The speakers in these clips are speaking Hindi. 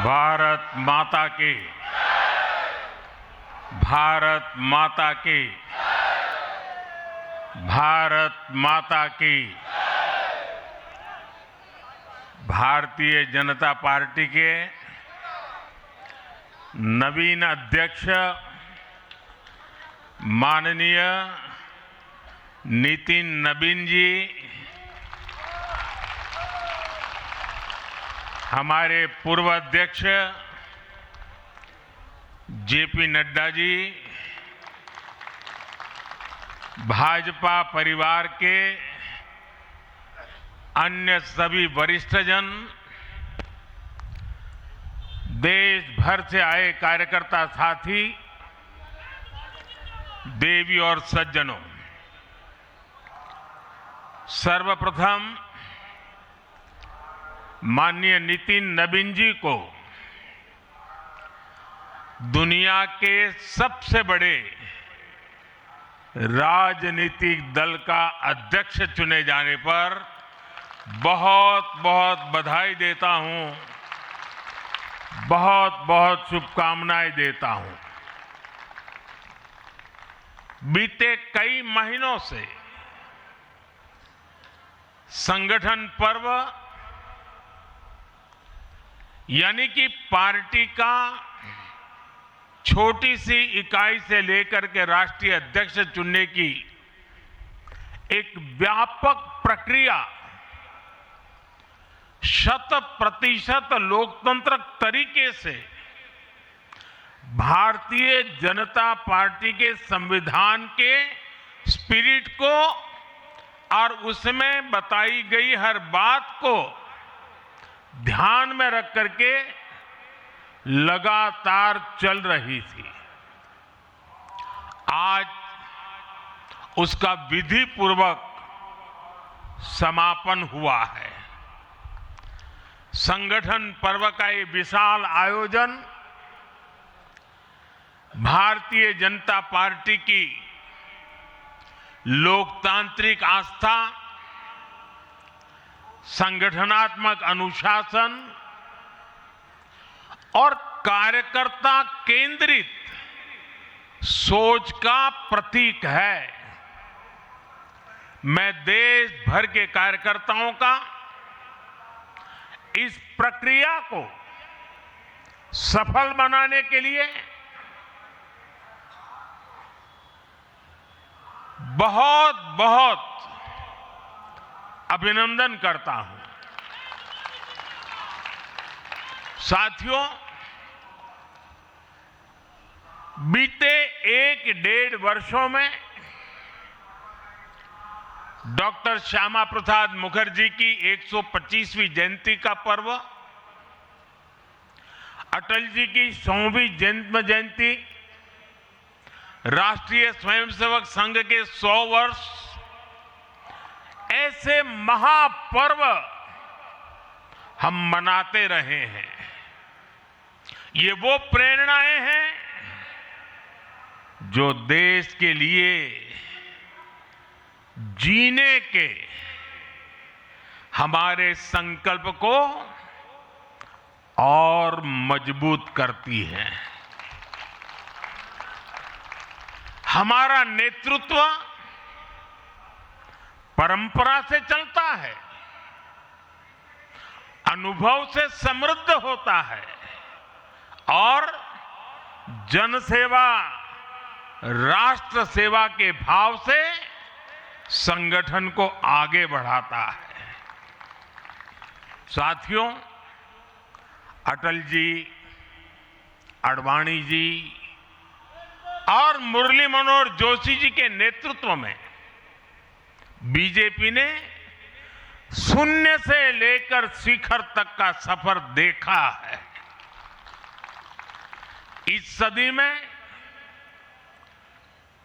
भारत माता की, भारत माता की, भारत माता की। भारतीय जनता पार्टी के नवीन अध्यक्ष माननीय नितिन नबीन जी, हमारे पूर्व अध्यक्ष जेपी नड्डा जी, भाजपा परिवार के अन्य सभी वरिष्ठजन, देश भर से आए कार्यकर्ता साथी, देवी और सज्जनों, सर्वप्रथम माननीय नितिन नबीन जी को दुनिया के सबसे बड़े राजनीतिक दल का अध्यक्ष चुने जाने पर बहुत बहुत बधाई देता हूं, बहुत बहुत शुभकामनाएं देता हूं। बीते कई महीनों से संगठन पर्व यानी कि पार्टी का छोटी सी इकाई से लेकर के राष्ट्रीय अध्यक्ष चुनने की एक व्यापक प्रक्रिया 100% लोकतंत्र तरीके से भारतीय जनता पार्टी के संविधान के स्पिरिट को और उसमें बताई गई हर बात को ध्यान में रख करके लगातार चल रही थी। आज उसका विधि पूर्वक समापन हुआ है। संगठन पर्व का ये विशाल आयोजन भारतीय जनता पार्टी की लोकतांत्रिक आस्था, संगठनात्मक अनुशासन और कार्यकर्ता केंद्रित सोच का प्रतीक है। मैं देश भर के कार्यकर्ताओं का इस प्रक्रिया को सफल बनाने के लिए बहुत बहुत अभिनंदन करता हूं। साथियों, बीते 1-1.5 वर्षों में डॉक्टर श्यामा प्रसाद मुखर्जी की 125वीं जयंती का पर्व, अटल जी की 100वीं जन्म जयंती, राष्ट्रीय स्वयंसेवक संघ के 100 वर्ष, ऐसे महापर्व हम मनाते रहे हैं। ये वो प्रेरणाएं हैं जो देश के लिए जीने के हमारे संकल्प को और मजबूत करती हैं। हमारा नेतृत्व परंपरा से चलता है, अनुभव से समृद्ध होता है और जनसेवा, राष्ट्र सेवा के भाव से संगठन को आगे बढ़ाता है। साथियों, अटल जी, आडवाणी जी और मुरली मनोहर जोशी जी के नेतृत्व में बीजेपी ने शून्य से लेकर शिखर तक का सफर देखा है। इस सदी में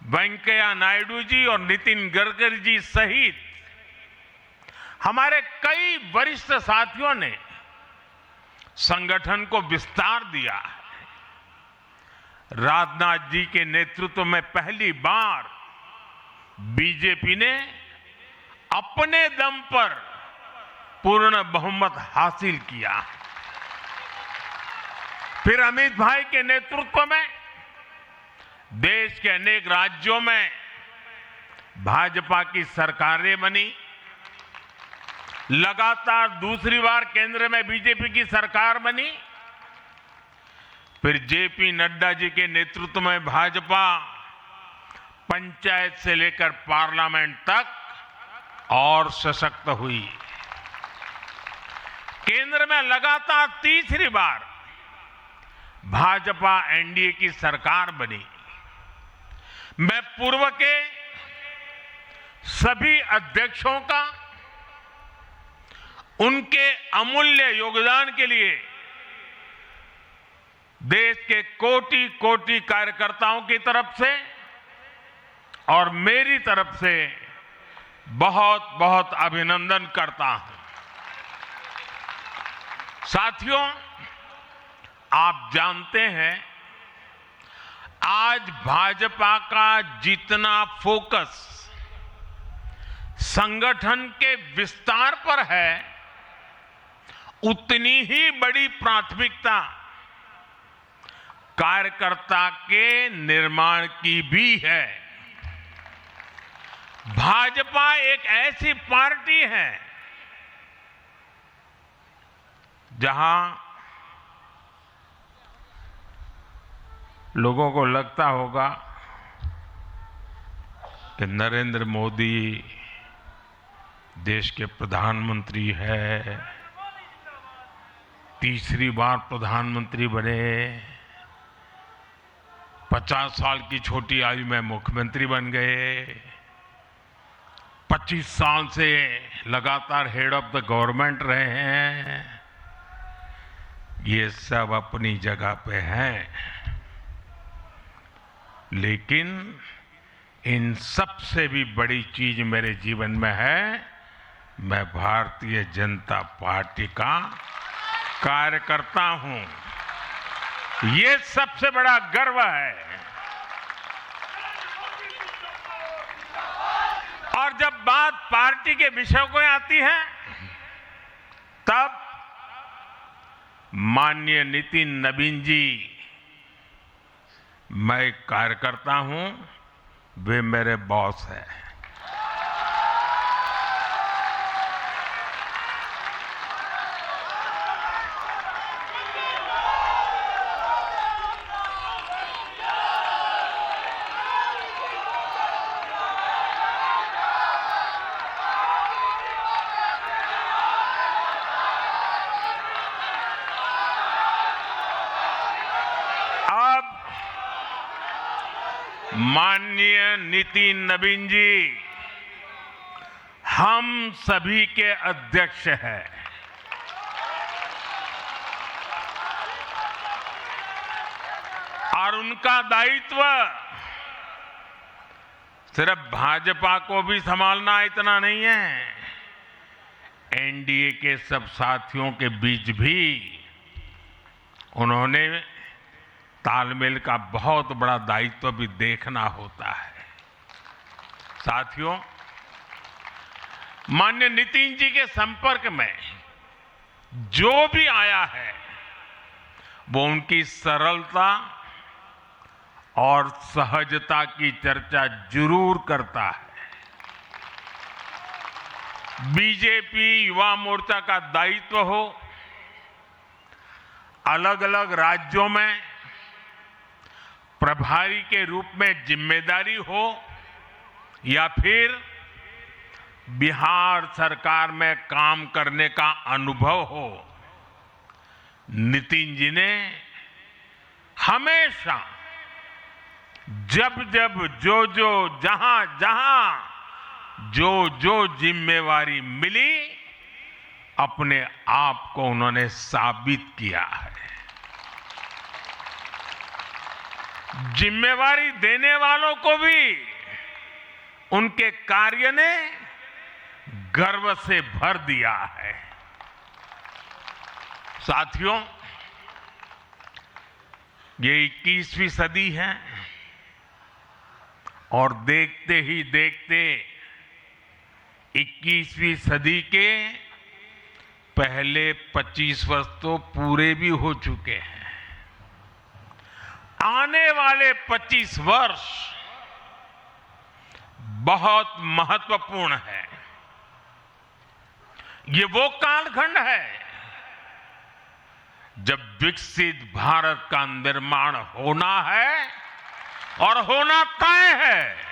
वेंकैया नायडू जी और नितिन गडकरी जी सहित हमारे कई वरिष्ठ साथियों ने संगठन को विस्तार दिया है। राजनाथ जी के नेतृत्व में पहली बार बीजेपी ने अपने दम पर पूर्ण बहुमत हासिल किया। फिर अमित भाई के नेतृत्व में देश के अनेक राज्यों में भाजपा की सरकारें बनी। लगातार दूसरी बार केंद्र में बीजेपी की सरकार बनी। फिर जेपी नड्डा जी के नेतृत्व में भाजपा पंचायत से लेकर पार्लियामेंट तक और सशक्त हुई। केंद्र में लगातार तीसरी बार भाजपा एनडीए की सरकार बनी। मैं पूर्व के सभी अध्यक्षों का उनके अमूल्य योगदान के लिए देश के कोटि कोटि कार्यकर्ताओं की तरफ से और मेरी तरफ से बहुत बहुत अभिनंदन करता हूं। साथियों, आप जानते हैं आज भाजपा का जितना फोकस संगठन के विस्तार पर है, उतनी ही बड़ी प्राथमिकता कार्यकर्ता के निर्माण की भी है। भाजपा एक ऐसी पार्टी है जहां लोगों को लगता होगा कि नरेंद्र मोदी देश के प्रधानमंत्री है, तीसरी बार प्रधानमंत्री बने, 50 साल की छोटी आयु में मुख्यमंत्री बन गए, 25 साल से लगातार हेड ऑफ द गवर्नमेंट रहे हैं। ये सब अपनी जगह पे हैं, लेकिन इन सबसे भी बड़ी चीज मेरे जीवन में है, मैं भारतीय जनता पार्टी का कार्यकर्ता हूं। ये सबसे बड़ा गर्व है। और जब बात पार्टी के विषयों को आती है, तब माननीय नितिन नवीन जी, मैं एक कार्यकर्ता हूं, वे मेरे बॉस हैं। माननीय नितिन नवीन जी हम सभी के अध्यक्ष हैं। और उनका दायित्व सिर्फ भाजपा को भी संभालना इतना नहीं है, एनडीए के सब साथियों के बीच भी उन्होंने तालमेल का बहुत बड़ा दायित्व भी देखना होता है। साथियों, माननीय नितिन जी के संपर्क में जो भी आया है, वो उनकी सरलता और सहजता की चर्चा जरूर करता है। बीजेपी युवा मोर्चा का दायित्व हो, अलग अलग राज्यों में प्रभारी के रूप में जिम्मेदारी हो, या फिर बिहार सरकार में काम करने का अनुभव हो, नितिन जी ने हमेशा जब जब जो जो जहां जहां जो जिम्मेवारी मिली, अपने आप को उन्होंने साबित किया है। जिम्मेवारी देने वालों को भी उनके कार्य ने गर्व से भर दिया है। साथियों, ये 21वीं सदी है और देखते ही देखते 21वीं सदी के पहले 25 वर्ष तो पूरे भी हो चुके हैं। आने वाले 25 वर्ष बहुत महत्वपूर्ण है। ये वो कालखंड है जब विकसित भारत का निर्माण होना है और होना तय है।